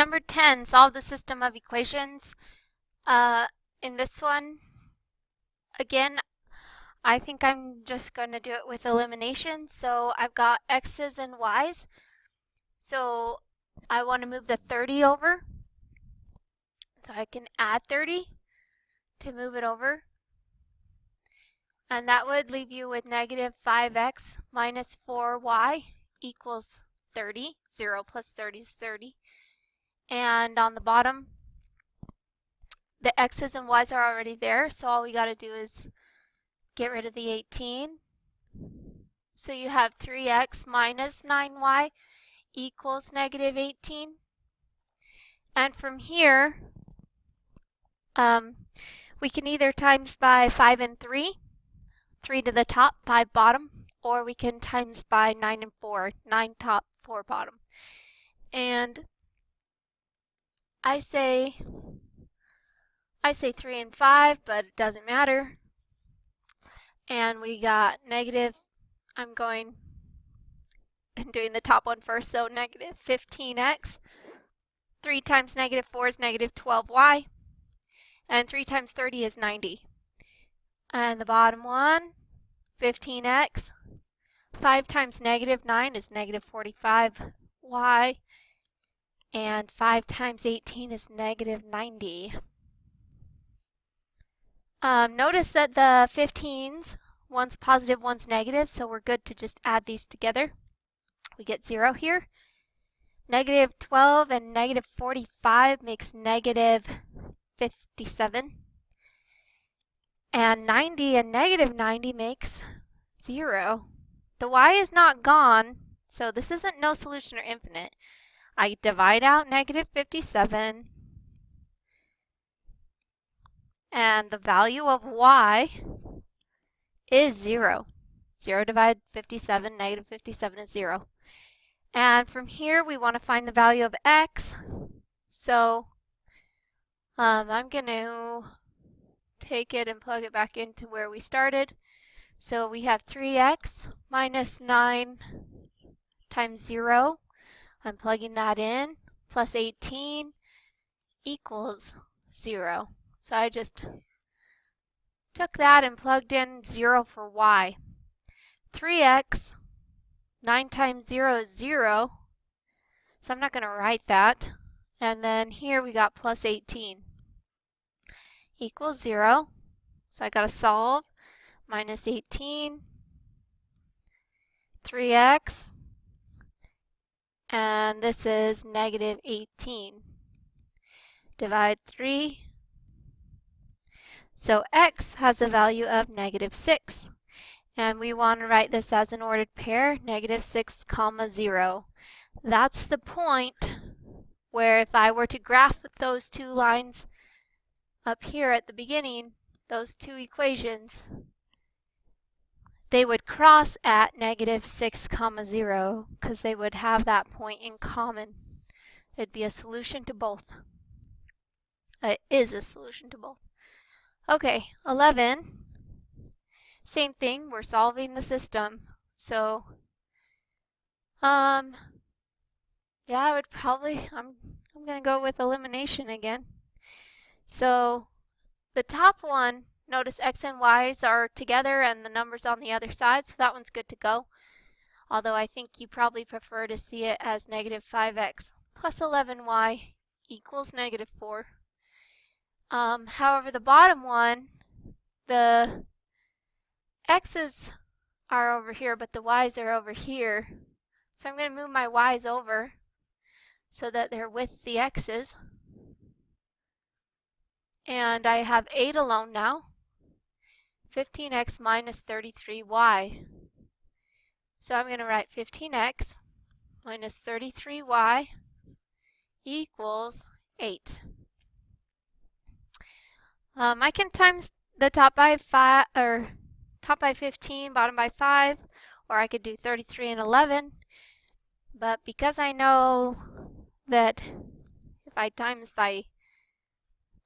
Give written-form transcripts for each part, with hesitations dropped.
Number 10, solve the system of equations. In this one, again, I think I'm just going to do it with elimination. So I've got x's and y's. So I want to move the 30 over. So I can add 30 to move it over. And that would leave you with negative 5x minus 4y equals 30. 0 plus 30 is 30. And on the bottom, the x's and y's are already there, so all we got to do is get rid of the 18. So you have 3x minus 9y equals negative 18. And from here, we can either times by 5 and 3, 3 to the top, 5 bottom, or we can times by 9 and 4, 9 top, 4 bottom. And I say 3 and 5, but it doesn't matter. And we got negative, I'm going and doing the top one first, so negative 15x. 3 times negative 4 is negative 12y. And 3 times 30 is 90. And the bottom one, 15x. 5 times negative 9 is negative 45y. And 5 times 18 is negative 90. Notice that the 15s, one's positive, one's negative, so we're good to just add these together. We get 0 here. Negative 12 and negative 45 makes negative 57. And 90 and negative 90 makes 0. The y is not gone, so this isn't no solution or infinite. I divide out negative 57, and the value of y is 0. 0 divided 57, negative 57 is 0. And from here, we want to find the value of x. So I'm going to take it and plug it back into where we started. So we have 3x minus 9 times 0. I'm plugging that in, plus 18 equals 0. So I just took that and plugged in 0 for y. 3x, 9 times 0 is 0. So I'm not going to write that. And then here we got plus 18 equals 0. So I got to solve. Minus 18, 3x, and this is negative 18. Divide 3. So x has a value of negative 6. And we want to write this as an ordered pair, negative 6 comma 0. That's the point where if I were to graph those two lines up here at the beginning, those two equations, they would cross at negative 6 comma 0 because they would have that point in common. It'd be a solution to both. It is a solution to both. Okay, 11. Same thing, we're solving the system. So, yeah, I would probably, I'm going to go with elimination again. So, the top one, notice x and y's are together and the numbers on the other side, so that one's good to go. Although I think you probably prefer to see it as negative 5x plus 11y equals negative 4. However, the bottom one, the x's are over here, but the y's are over here. So I'm going to move my y's over so that they're with the x's. And I have 8 alone now. 15x minus 33y. So I'm going to write 15x minus 33y equals 8. I can times the top by 5, or top by 15, bottom by 5, or I could do 33 and 11. But because I know that if I times by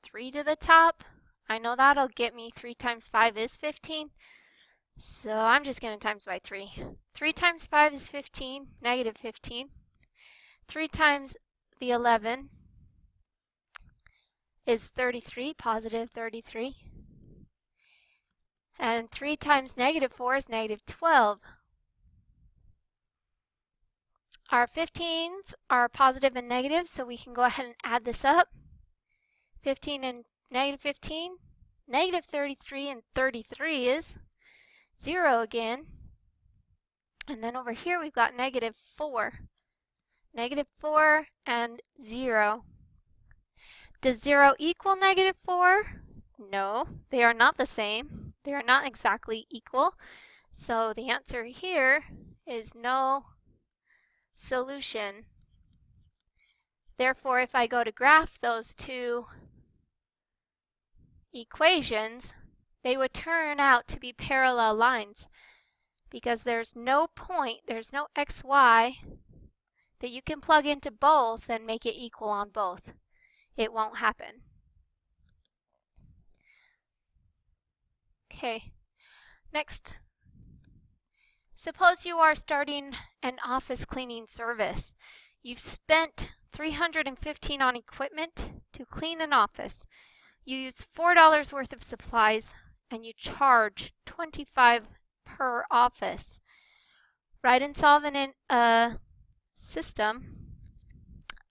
3 to the top, I know that'll get me 3 times 5 is 15. So I'm just going to times by 3. 3 times 5 is 15, negative 15. 3 times the 11 is 33, positive 33. And 3 times negative 4 is negative 12. Our 15s are positive and negative, so we can go ahead and add this up. 15 and negative 15, negative 33 and 33 is 0 again. And then over here we've got negative 4. Negative 4 and 0. Does 0 equal negative 4? No, they are not the same. They are not exactly equal. So the answer here is no solution. Therefore, if I go to graph those two equations, they would turn out to be parallel lines because there's no point, there's no xy that you can plug into both and make it equal on both. It won't happen. Okay, next. Suppose you are starting an office cleaning service. You've spent $315 on equipment to clean an office. You use $4 worth of supplies and you charge $25 per office. Write and solve in a system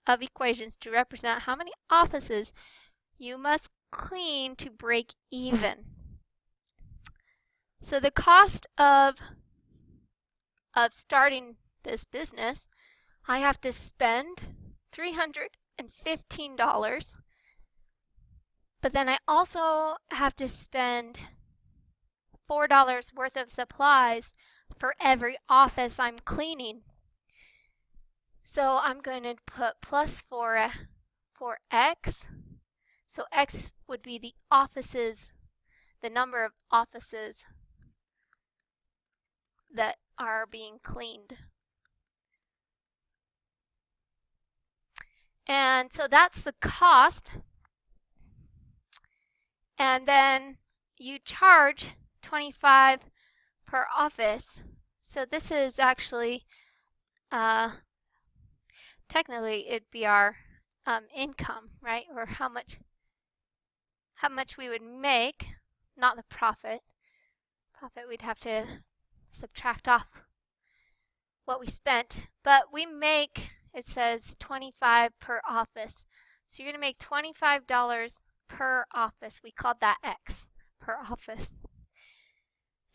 of equations to represent how many offices you must clean to break even. So the cost of starting this business, I have to spend $315, but then I also have to spend $4 worth of supplies for every office I'm cleaning. So I'm going to put plus for x. So x would be the offices, the number of offices that are being cleaned. And so that's the cost. And then you charge $25 per office. So this is actually, technically it'd be our income, right? Or how much we would make, not the profit. Profit we'd have to subtract off what we spent, but we make, it says 25 per office. So you're going to make $25 per office. We called that X, per office.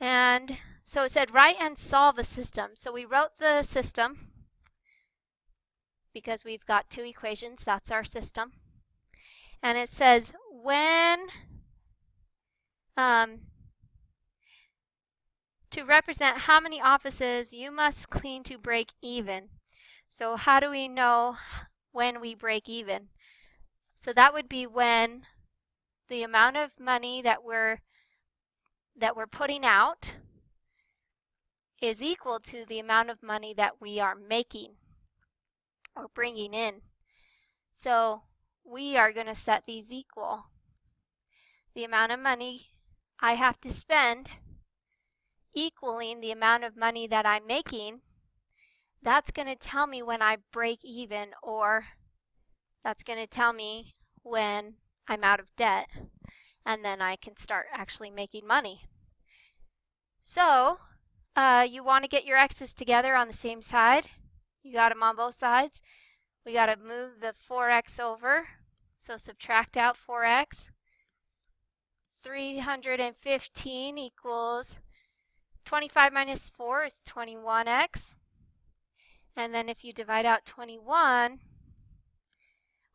And so it said write and solve a system. So we wrote the system because we've got two equations. That's our system. And it says when to represent how many offices you must clean to break even. So how do we know when we break even? So that would be when the amount of money that we're putting out is equal to the amount of money that we are making or bringing in. So we are going to set these equal. The amount of money I have to spend equaling the amount of money that I'm making, that's going to tell me when I break even, or that's going to tell me when I'm out of debt, and then I can start actually making money. So you want to get your x's together on the same side. You got them on both sides. We got to move the 4x over, so subtract out 4x. 315 equals 25 minus 4 is 21x. And then if you divide out 21,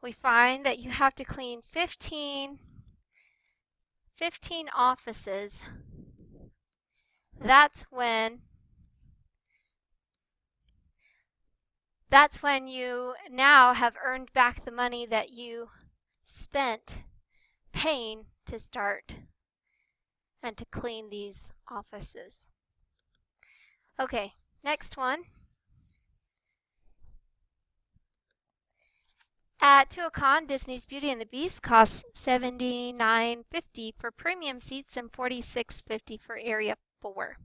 we find that you have to clean 15 offices. That's when you now have earned back the money that you spent paying to start and to clean these offices. Okay, next one. At Tuacahn, Disney's Beauty and the Beast costs $79.50 for premium seats and $46.50 for area 4.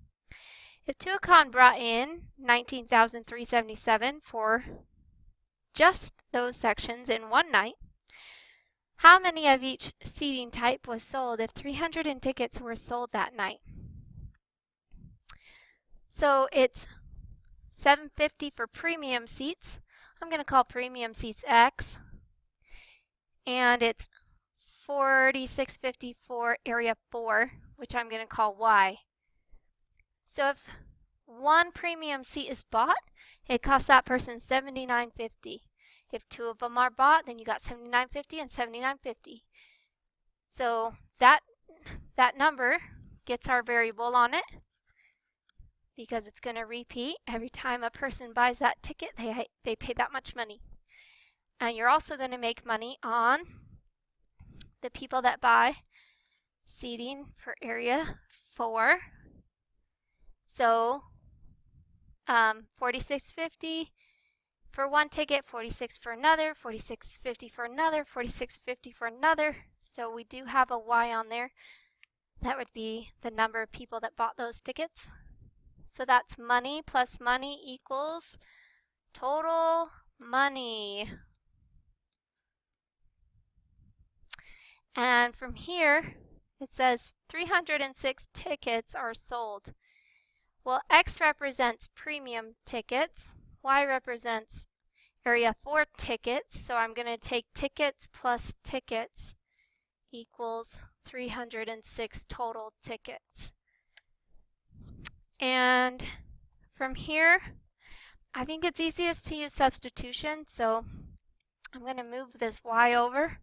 If Tuacahn brought in $19,377 for just those sections in one night, How many of each seating type was sold if 300 tickets were sold that night? So it's 750 for premium seats. I'm going to call premium seats X. And it's 4650 for area 4, which I'm going to call Y. So if one premium seat is bought, it costs that person $79.50. If two of them are bought, then you got $79.50 and $79.50. So that number gets our variable on it because it's going to repeat every time a person buys that ticket. They pay that much money. And you're also going to make money on the people that buy seating for area 4. So $46.50 for one ticket, $46 for another, $46.50 for another, $46.50 for another. So we do have a Y on there. That would be the number of people that bought those tickets. So that's money plus money equals total money. And from here, it says 306 tickets are sold. Well, X represents premium tickets. Y represents area 4 tickets. So I'm going to take tickets plus tickets equals 306 total tickets. And from here, I think it's easiest to use substitution. So I'm going to move this Y over.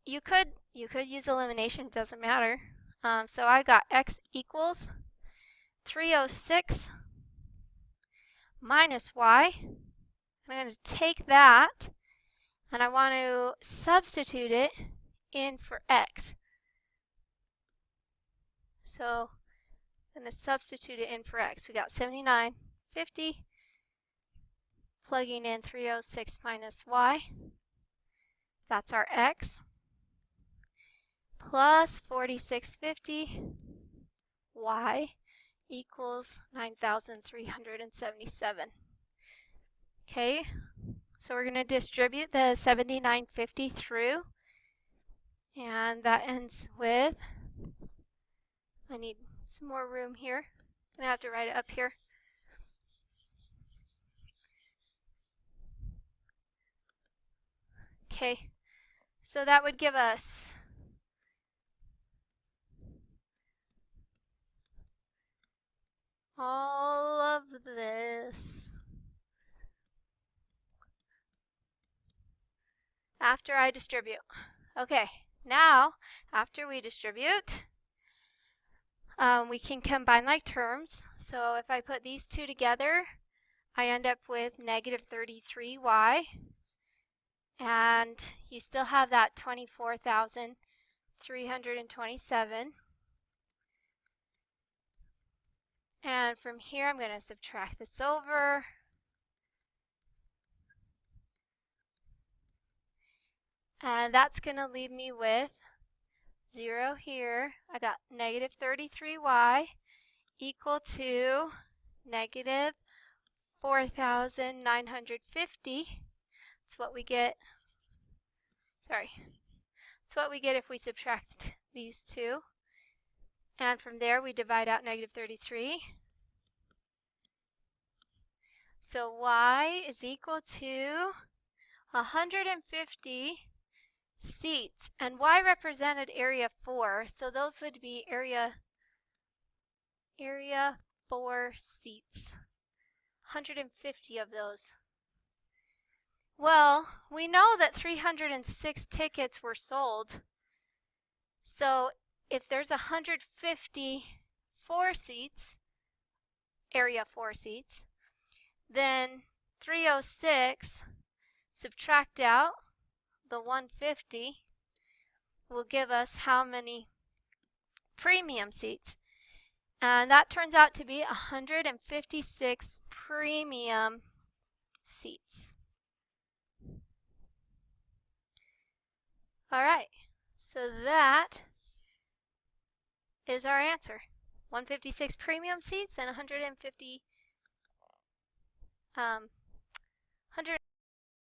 You could use elimination, it doesn't matter. So I got X equals 306 minus Y. I'm going to take that and I want to substitute it in for X. So I'm going to substitute it in for X. We got $79.50, plugging in 306 minus Y. That's our X, plus 4650 Y equals 9,377. Okay, so we're going to distribute the 79.50 through, and that ends with, I need some more room here. I'm going to have to write it up here. Okay, so that would give us all of this after I distribute. Okay, now after we distribute, we can combine like terms. So if I put these two together, I end up with negative 33y. And you still have that 24,327. And from here, I'm going to subtract this over. And that's going to leave me with 0 here. I got negative 33y equal to negative 4,950. That's what we get. Sorry. That's what we get if we subtract these two. And from there, we divide out negative 33. So y is equal to 150 seats. And y represented area 4. So those would be area 4 seats. 150 of those. Well, we know that 306 tickets were sold. So if there's 154 seats, area 4 seats, then 306 subtract out the 150 will give us how many premium seats? And that turns out to be 156 premium seats. All right, so that is our answer. 156 premium seats and 150